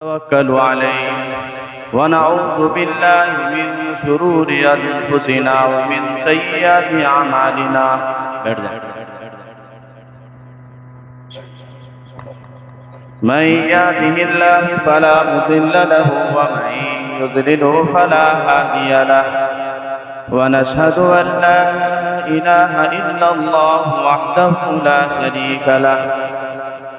तवक्कलु अलैहि व नऊज़ु बिल्लाहि मिन शुरूरि अनफुसिना व मिन सय्यिआति अमालिना। बैठ जाए। मन यहदिहिल्लाहु फला मुदिल्ल लहु व मन युज़लिलहु फला हादिय लहु व नशहदु अन ला इलाहा इल्लल्लाहु वहदहु ला शरीक लहु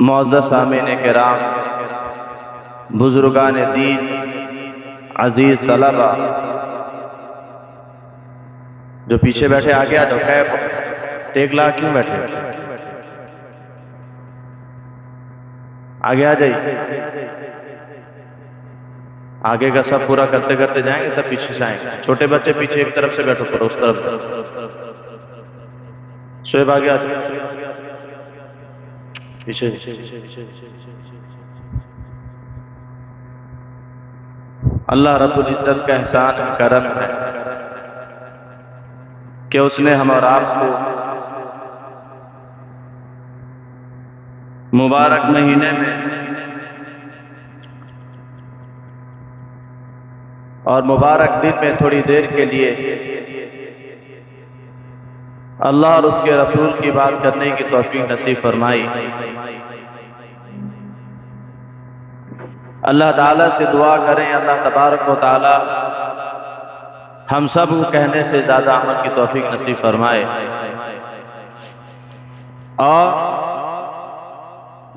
मुअज़्ज़ज़ सामीन किराम, बुजुर्गान दीन, अजीज तलबा, जो पीछे बैठे आगे आ जाओ। खैर टेकला क्यों बैठे? आगे आ जाइए। आगे का सब पूरा करते करते जाएंगे, तब पीछे से आएंगे। छोटे बच्चे पीछे एक तरफ से बैठो, करो उस तरफ। शोएब आगे आ जाओ, पीछे। अल्लाह रब्बुल इज्जत का एहसान करम है कि उसने हम और आपको मुबारक महीने में और मुबारक दिन में थोड़ी देर के लिए अल्लाह और उसके रसूल की बात करने की तौफीक नसीब फरमाई। अल्लाह ताला से दुआ करें, अल्लाह तबारक व ताला हम सब को कहने से ज्यादा अमल की तौफीक नसीब फरमाए और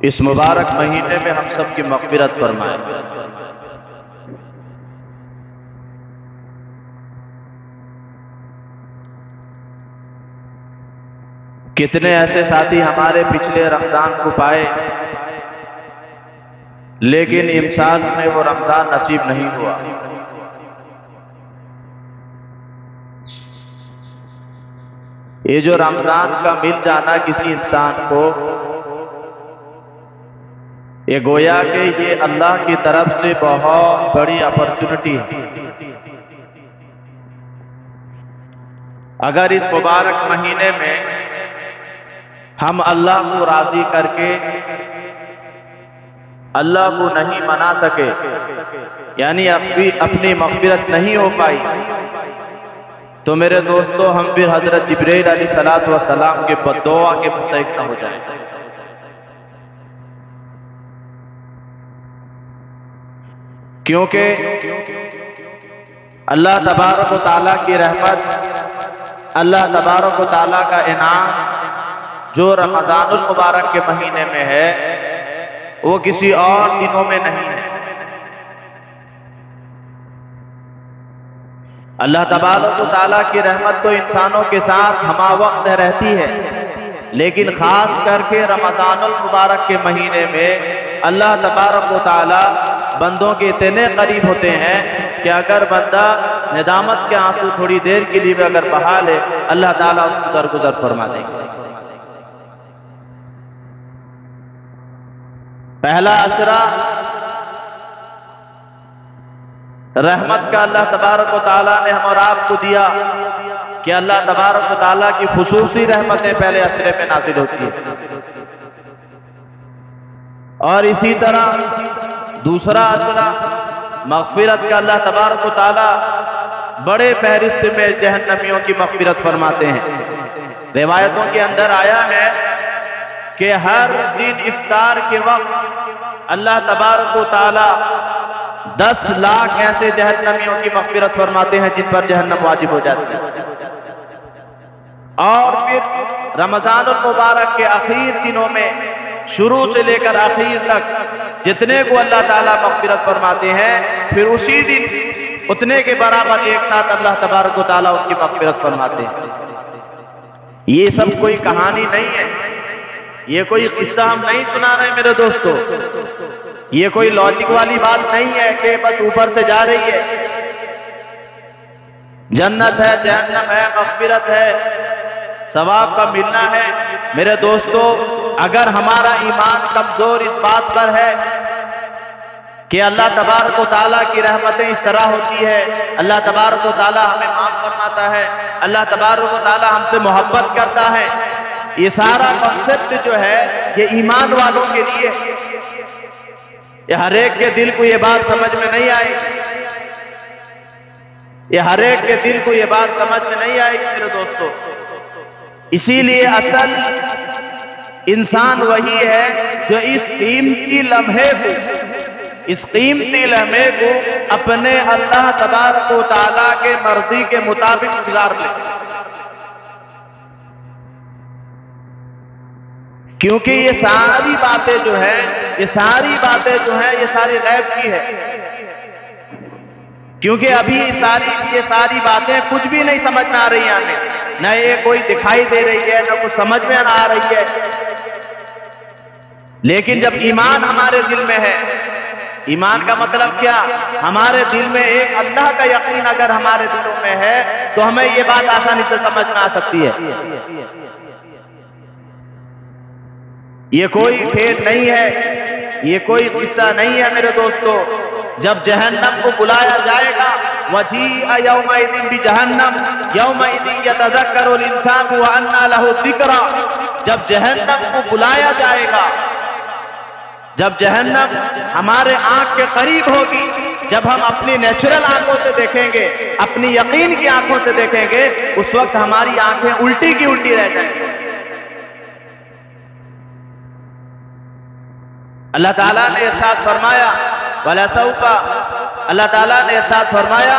इस मुबारक महीने में हम सब की मग़फ़िरत फरमाए। कितने ऐसे साथी हमारे पिछले रमजान को पाए, लेकिन इंसान में वो रमजान नसीब नहीं हुआ। ये जो रमजान का मिल जाना किसी इंसान को, ये गोया कि ये अल्लाह की तरफ से बहुत बड़ी अपॉर्चुनिटी है। अगर इस मुबारक महीने में हम अल्लाह को राजी करके अल्लाह को नहीं मना सके, यानी अपनी मग़फ़िरत नहीं हो पाई, तो मेरे दोस्तों हम फिर हज़रत जिब्रील अलैहिस्सलातु वस्सलाम के बद्दुआ के मुस्तहिक़ न हो जाएं। क्योंकि अल्लाह तबारक व तआला की रहमत, अल्लाह तबारक व तआला का इनाम जो रमज़ानुल मुबारक के महीने में है, वो किसी और दिनों में नहीं है। अल्लाह तबारक व तआला की रहमत तो इंसानों के साथ हमा वक्त रहती है, लेकिन खास करके रमज़ानुल मुबारक के महीने में अल्लाह तबारक व तआला बंदों के इतने करीब होते हैं कि अगर बंदा निदामत के आंसू थोड़ी देर के लिए अगर बहा ले, अल्लाह ताला उसको दरगुजर फरमा देंगे। पहला अशरा रहमत का अल्लाह तबारक व तआला ने हम और आपको दिया कि अल्लाह तबारक व तआला की खुसूसी रहमतें पहले अशरे में नाज़िल होती है। और इसी तरह दूसरा अशरा मग़फ़िरत का अल्लाह तबारक व तआला बड़े फहरिस्त में जहन्नमियों की मग़फ़िरत फरमाते हैं। रिवायतों के अंदर आया है कि हर दिन इफ्तार के वक्त अल्लाह तबारक व तआला 10 लाख ऐसे जहन्नमियों की मग़फ़िरत फरमाते हैं जिन पर जहन्नम वाजिब हो जाती है। और फिर रमज़ानुल मुबारक के आखिर दिनों में शुरू से लेकर आखिर तक जितने को अल्लाह ताला मग़फ़िरत फरमाते हैं, फिर उसी दिन उतने के बराबर एक साथ अल्लाह तबारक व तआला उनकी मग़फ़िरत फरमाते हैं। ये सब कोई कहानी नहीं है, ये कोई किस्सा हम नहीं सुना रहे मेरे दोस्तों, ये कोई लॉजिक वाली बात नहीं है कि बस ऊपर से जा रही है। जन्नत है, जहन्नम है, मग़फ़िरत है, सवाब का मिलना है। मेरे दोस्तों, अगर हमारा ईमान कमजोर इस बात पर है कि अल्लाह तबारक व तआला की रहमतें इस तरह होती है, अल्लाह तबारक व तआला हमें माफ फरमाता है, अल्लाह तबारक व तआला हमसे मोहब्बत करता है, ये सारा कॉन्सेप्ट जो है ये ईमान वालों के लिए, ये हर एक के दिल को ये बात समझ में नहीं आएगी, ये हर एक के दिल को ये बात समझ में नहीं आएगी मेरे दोस्तों। इसीलिए असल इंसान वही है जो इस कीमती लम्हे को, इस कीमती लम्हे को अपने अल्लाह तबारक व तआला के मर्जी के मुताबिक गुजार ले, क्योंकि ये सारी बातें जो है, ये सारी बातें जो है, ये सारी गैब की है। क्योंकि अभी ये सारी बातें कुछ भी नहीं समझ में आ रही हैं हमें, न ये कोई दिखाई दे रही है, न कुछ समझ में आ रही है। लेकिन जब ईमान हमारे दिल में है, ईमान का मतलब क्या, हमारे दिल में एक अल्लाह का यकीन अगर हमारे दिलों में है तो हमें ये बात आसानी से समझ में आ सकती है। ये कोई खेल नहीं है, ये कोई किस्सा नहीं है मेरे दोस्तों। जब जहन्नम को बुलाया जाएगा, वजीअ यौमइज़िन बिजहन्नम यौमइज़िन यतज़क्करुल इंसानु व अन्ना लहु ज़िक्रा। जब जहन्नम को बुलाया जाएगा, जब जहन्नम हमारे आंख के करीब होगी, जब हम अपनी नेचुरल आंखों से देखेंगे, अपनी यकीन की आंखों से देखेंगे, उस वक्त हमारी आंखें उल्टी की उल्टी रह जाएंगी। अल्लाह ताला ने इरशाद फरमाया, वलसौफा, अल्लाह ताला ने इरशाद फरमाया,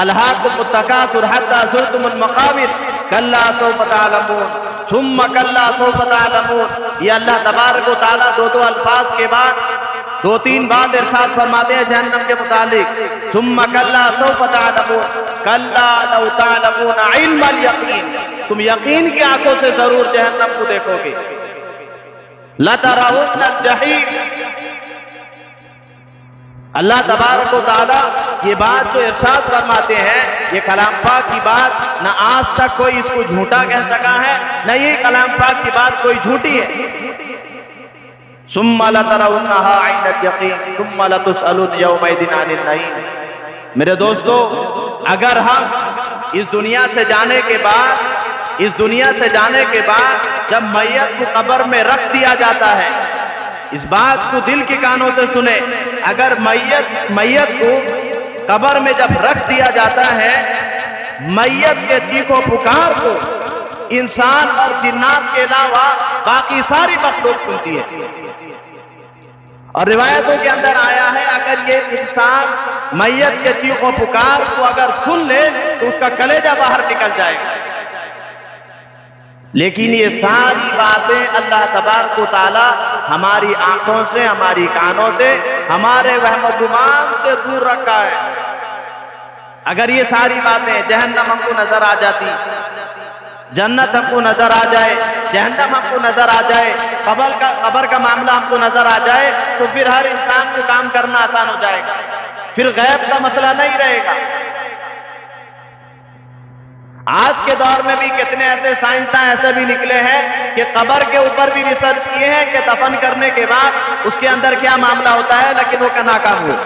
अलहाकुमुत तकासुर हत्ता ज़ुरतुमुल मक़ाबिर कल्ला सौफ़ तअलमून सुम्मा कल्ला सौफ़ तअलमून। ये अल्लाह तबारक व तआला दो अल्फाज के बाद 2-3 बात इरशाद फरमाते हैं जहन्नम के मुतालिक। सुम्मा कल्ला सौफ़ तअलमून कल्ला लौ तअलमून इल्मल यकीन, तुम यकीन की आंखों से जरूर जहन्नम को देखोगे। लतरवुन्नल जहीम, अल्लाह तबारक व तआला ये बात जो इरशाद फरमाते हैं, ये कलाम पाक की बात, न आज तक कोई इसको झूठा कह सका है, न ये कलाम पाक की बात कोई झूठी है। सुम्मा लतरवुन्नहा ऐनल यकीन सुम्मा लतुसअलुन यौमइज़िन अनिन नईम। मेरे दोस्तों, अगर हम इस दुनिया से जाने के बाद, इस दुनिया से जाने के बाद जब मैयत को कब्र में रख दिया जाता है, इस बात को दिल के कानों से सुने, अगर मैयत को कब्र में जब रख दिया जाता है, मैयत के चीखों पुकार को इंसान और जिन्नात के अलावा बाकी सारी मखलूक सुनती है। और रिवायतों के अंदर आया है, अगर ये इंसान मैयत के चीखों पुकार को अगर सुन ले तो उसका कलेजा बाहर निकल जाएगा। लेकिन ये सारी बातें अल्लाह तबारक व तआला हमारी आंखों से, हमारी कानों से, हमारे वहम गुमान से दूर रखा है। अगर ये सारी बातें, जहन्नम हमको नजर आ जाती, जन्नत हमको नजर आ जाए, जहन्नम हमको नजर आ जाए, कब्र का मामला हमको नजर आ जाए, तो फिर हर इंसान को काम करना आसान हो जाएगा, फिर गैब का मसला नहीं रहेगा। आज के दौर में भी कितने ऐसे साइंसदान ऐसे भी निकले हैं कि कब्र के ऊपर भी रिसर्च किए हैं कि दफन करने के बाद उसके अंदर क्या मामला होता है, लेकिन वो का नाकाम हुआ।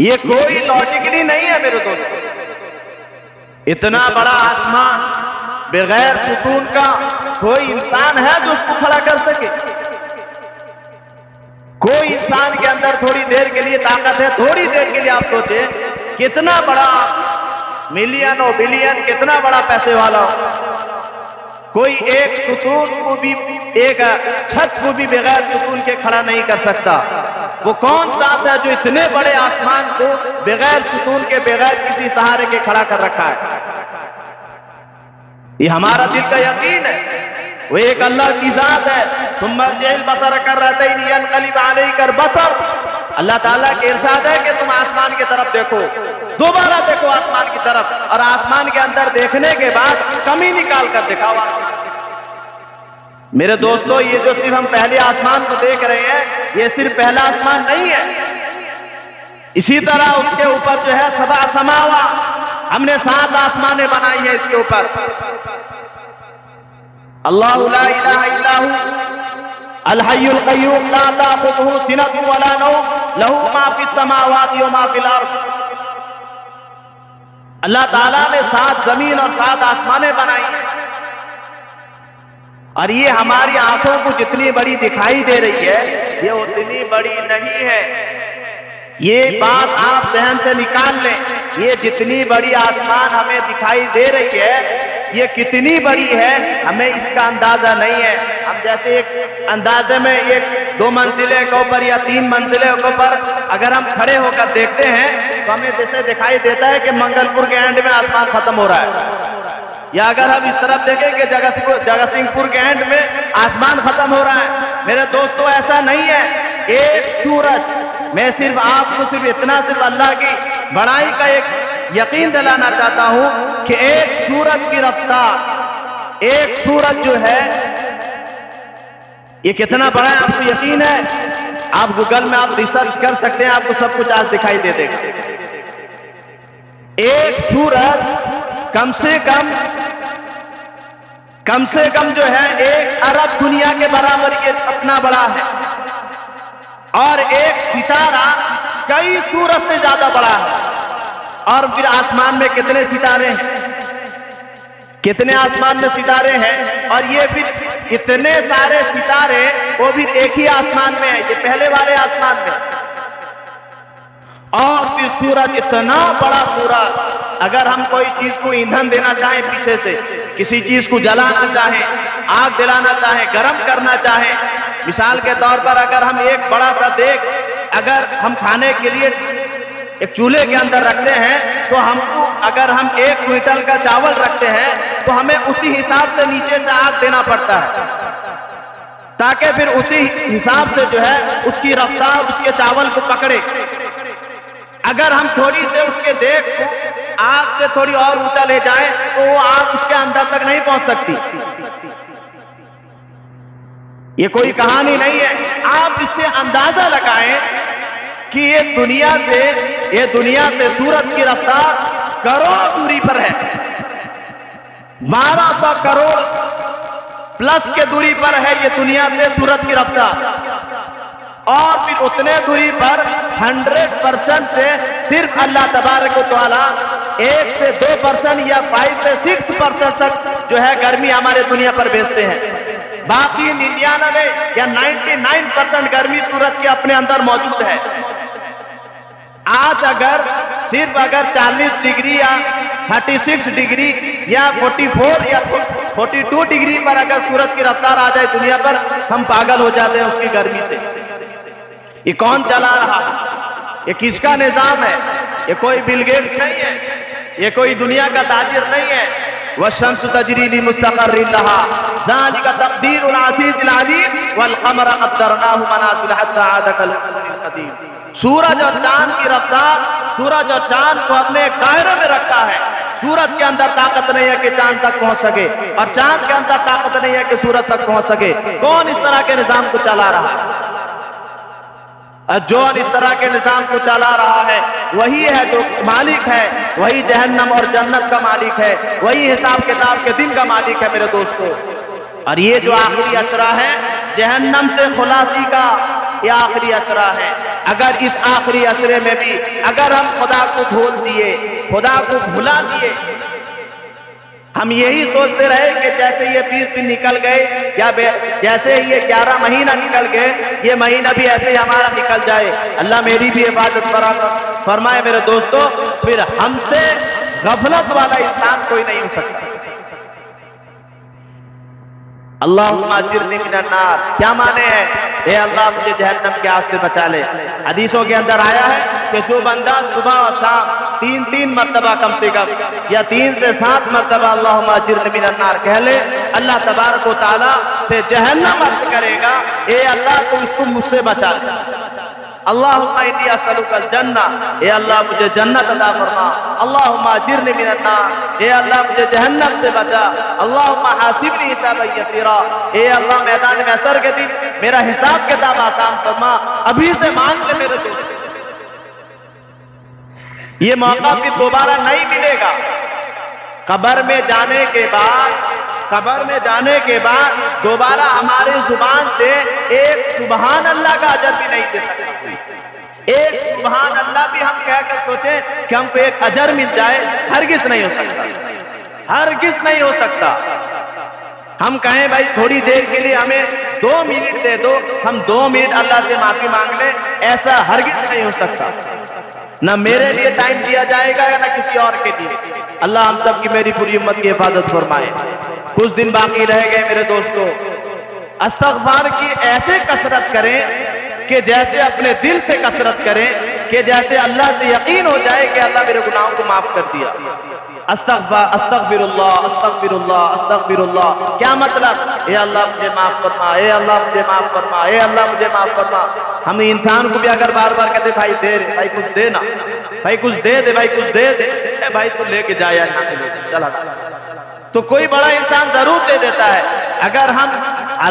ये कोई लॉजिकली नहीं है मेरे दोस्तों। इतना बड़ा आसमान बगैर सुकून का कोई इंसान है जो उसको खड़ा कर सके? कोई इंसान के अंदर थोड़ी देर के लिए ताकत है, थोड़ी देर के लिए आप सोचे कितना बड़ा मिलियन और बिलियन, कितना बड़ा पैसे वाला हो, कोई एक सुकून को भी, एक छत को भी बगैर सुकून के खड़ा नहीं कर सकता। वो कौन साथ है जो इतने बड़े आसमान को बगैर सुकून के, बगैर किसी सहारे के खड़ा कर रखा है? ये हमारा दिल का यकीन है, वो एक अल्लाह की जात है। तुम मर्जिल बसर कर रहते ही कर बसर, अल्लाह ताला के इरशाद है कि तुम आसमान की तरफ देखो, दोबारा देखो आसमान की तरफ, और आसमान के अंदर देखने के बाद कमी निकाल कर दिखाओ। मेरे दोस्तों, ये जो सिर्फ हम पहले आसमान को देख रहे हैं, ये सिर्फ पहला आसमान नहीं है। इसी तरह उसके ऊपर जो है सबा समावा, हमने 7 आसमानें बनाई है इसके ऊपर। अल्लाहु ला इलाहा इल्ला हु अल हय्युल क़य्यूम ला ताख़ुज़ुहु सिनतुन वला नौम लहू मा फ़िस समावाति व मा फ़िल अर्ज़। अल्लाह ताला ने 7 जमीन और 7 आसमानें बनाई हैं, और ये हमारी आंखों को जितनी बड़ी दिखाई दे रही है, ये उतनी बड़ी नहीं है। ये बात आप जहन से निकाल लें। ये जितनी बड़ी आसमान हमें दिखाई दे रही है, ये कितनी बड़ी है हमें इसका अंदाजा नहीं है। हम जैसे एक अंदाजे में एक 2 मंजिले के ऊपर या 3 मंजिले के ऊपर अगर हम खड़े होकर देखते हैं तो हमें जैसे दिखाई देता है कि मंगलपुर के एंड में आसमान खत्म हो रहा है, या अगर हम इस तरफ देखें कि जगतसिंहपुर के एंड में आसमान खत्म हो रहा है। मेरे दोस्तों, ऐसा नहीं है। एक सूरज, मैं सिर्फ आपको सिर्फ इतना, सिर्फ अल्लाह की बड़ाई का एक यकीन दिलाना चाहता हूं कि एक सूरज की रफ्तार, एक सूरज जो है ये कितना बड़ा है आपको यकीन है? आप गूगल में आप रिसर्च कर सकते हैं, आपको सब कुछ आज दिखाई दे देगा। एक सूरज कम से कम जो है 1 अरब दुनिया के बराबर ये अपना बड़ा है, और एक सितारा कई सूरज से ज्यादा बड़ा है। और फिर आसमान में कितने सितारे हैं, कितने आसमान में सितारे हैं, और ये फिर इतने सारे सितारे वो भी एक ही आसमान में है, ये पहले वाले आसमान में। और फिर सूरज, इतना बड़ा सूरज, अगर हम कोई चीज को ईंधन देना चाहें, पीछे से किसी चीज को जलाना चाहें, आग दिलाना चाहें, गर्म करना चाहें, मिसाल के तौर पर अगर हम एक बड़ा सा देग अगर हम खाने के लिए एक चूल्हे के अंदर रखते हैं, तो हमको अगर हम 1 क्विंटल का चावल रखते हैं तो हमें उसी हिसाब से नीचे से आग देना पड़ता है, ताकि फिर उसी हिसाब से जो है उसकी रफ्तार उसके चावल को पकड़े। अगर हम थोड़ी से उसके देग को आग से थोड़ी और ऊंचा ले जाएं तो वो आग उसके अंदर तक नहीं पहुंच सकती। ये कोई कहानी नहीं है। आप इससे अंदाजा लगाएं कि ये दुनिया से सूरज की रफ्तार करोड़ दूरी पर है, 1200 करोड़ प्लस के दूरी पर है ये दुनिया से सूरज की रफ्तार। और फिर उतने दूरी पर 100% से सिर्फ अल्लाह तबारक व तआला 1 से 2% या 5 से 6% तक जो है गर्मी हमारे दुनिया पर भेजते हैं। बाकी 99 या 99% गर्मी सूरज के अपने अंदर मौजूद है। आज अगर 40 डिग्री या 36 डिग्री या 44 या 42 डिग्री पर अगर सूरज की रफ्तार आ जाए दुनिया पर, हम पागल हो जाते हैं उसकी गर्मी से। ये कौन चला रहा है? ये किसका निजाम है? ये कोई बिल गेट्स नहीं है, ये कोई दुनिया का ताजिर नहीं है। वशम्सु तजरी लिमुस्तक़र्रिन लहा ज़ालिका तक़दीरुल अज़ीज़िल अलीम वल क़मरा क़द्दरनाहु मनाज़िल हत्ता आदा कल क़दीम। सूरज और चांद की रफ्तार, सूरज और चांद को अपने एक दायरे में रखा है। सूरज के अंदर ताकत नहीं है कि चांद तक पहुंच सके, और चांद के अंदर ताकत नहीं है कि सूरज तक पहुंच सके। कौन इस तरह के निजाम को चला रहा है? जो इस तरह के निजाम को चला रहा है वही है जो मालिक है, वही जहन्नम और जन्नत का मालिक है, वही हिसाब किताब के दिन का मालिक है मेरे दोस्तों। और ये जो आखिरी असरा है जहन्नम से खुलासी का, ये आखिरी असरा है। अगर इस आखिरी असरे में भी अगर हम खुदा को भूल दिए, खुदा को भुला दिए, हम यही सोचते रहे कि जैसे ये 20 दिन निकल गए या जैसे ये 11 महीना निकल गए, ये महीना भी ऐसे ही हमारा निकल जाए, अल्लाह मेरी भी हिफाजत फरमाए मेरे दोस्तों, फिर हमसे गफलत वाला इंसान कोई नहीं हो सकता। अल्लाहुम्मा अजिरनी मिनन नार, क्या माने हैं? ए अल्लाह मुझे जहन्नम की आग से बचा ले। हदीसों के अंदर आया है कि जो बंदा सुबह और शाम 3-3 मरतबा कम से कम या 3 से 7 मरतबा अल्लाहुम्मा अजिरनी मिनन नार कह ले, अल्लाह तबारक व तआला से जहन्नम अर्ज करेगा, ए अल्लाह तू इसको मुझसे बचा ले। अल्लाहुम्मा इन्नी अस्अलुकल जन्ना, ए अल्लाह मुझे जन्नत अता फरमा। अल्लाहुम्मा अजिरनी मिनन नार, ए अल्लाह मुझे जहन्नम से बचा। अल्लाहुम्मा हासिबनी हिसाबन यसीरा, ए अल्लाह मैदान महशर के दिन मेरा हिसाब किताब आसान फरमा। अभी से मांग ले मेरे दोस्त, ये मौका भी दोबारा नहीं मिलेगा। कब्र में जाने के बाद, कब्र में जाने के बाद दोबारा हमारी जुबान से एक सुबहान अल्लाह का अजर भी नहीं दे सकता। एक सुबहान अल्लाह भी हम कहकर सोचें कि हमको एक अजर मिल जाए, हरगिज नहीं हो सकता, हरगिज नहीं हो सकता। हम कहें भाई थोड़ी देर के लिए हमें 2 मिनट दे दो, हम 2 मिनट अल्लाह से माफी मांग लें, ऐसा हरगिज नहीं हो सकता। न मेरे लिए टाइम दिया जाएगा या न किसी और के लिए। अल्लाह हम सब की, मेरी पूरी उम्मत की हिफाजत फरमाए। कुछ दिन बाकी रह गए मेरे दोस्तों, इस्तग़फ़ार की ऐसे कसरत करें कि जैसे अपने दिल से कसरत करें, कि जैसे अल्लाह से यकीन हो जाए कि अल्लाह मेरे गुनाहों को माफ कर दिया। अस्तग़फ़िरुल्लाह अस्तग़फ़िरुल्लाह अस्तग़फ़िरुल्लाह, क्या मतलब? ए अल्लाह मुझे माफ फरमा, ए अल्लाह मुझे माफ फरमा, ए अल्लाह मुझे माफ फरमा। हम इंसान को भी अगर बार बार कहते भाई दे रे, भाई कुछ दे ना, भाई कुछ दे दे, भाई कुछ दे दे, भाई तू लेके जाए यहाँ से, चला, तो कोई बड़ा इंसान जरूर दे देता है। अगर हम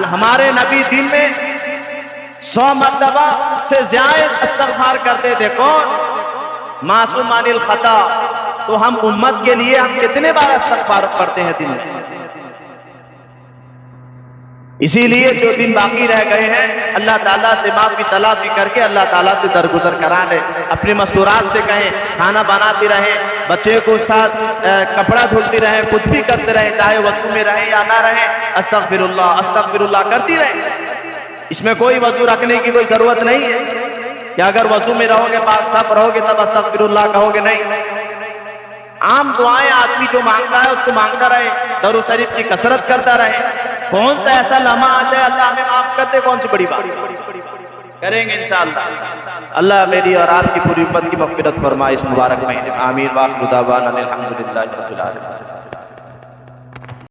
हमारे नबी दिन में 100 मरतबा से ज्यादा इस्तग़फ़ार करते थे, कौन? मासूम अनिल खता, तो हम उम्मत के लिए हम कितने बार इस्तग़फ़ार करते हैं दिन में? इसीलिए जो दिन बाकी रह गए हैं अल्लाह ताला से माफी तलाफी करके अल्लाह ताला से दरगुजर करा ले। अपने मस्तूरात से कहें, खाना बनाती रहें, बच्चे को साथ कपड़ा धुलती रहें, कुछ भी करते रहें, चाहे वजू में रहें या ना रहें, अस्तग़फ़िरुल्लाह अस्तग़फ़िरुल्लाह करती रहें। इसमें कोई वजू रखने की कोई जरूरत नहीं है कि अगर वजू में रहोगे, पाक साफ रहोगे तब अस्तग़फ़िरुल्लाह कहोगे, नहीं। आम दुआएं आदमी जो मांगता है उसको मांगता रहे, दरूद शरीफ की कसरत करता रहे। कौन सा ऐसा लम्हा आ जाए अल्लाह हमें माफ कर दे, कौन सी बड़ी बात? करेंगे इंशाअल्लाह। अल्लाह मेरी और आपकी पूरी उम्मत की मग़फ़िरत फरमाए इस मुबारक महीने में। आमीन। वाखिर दावाना अनिल हम्दुलिल्लाहि रब्बिल आलमीन।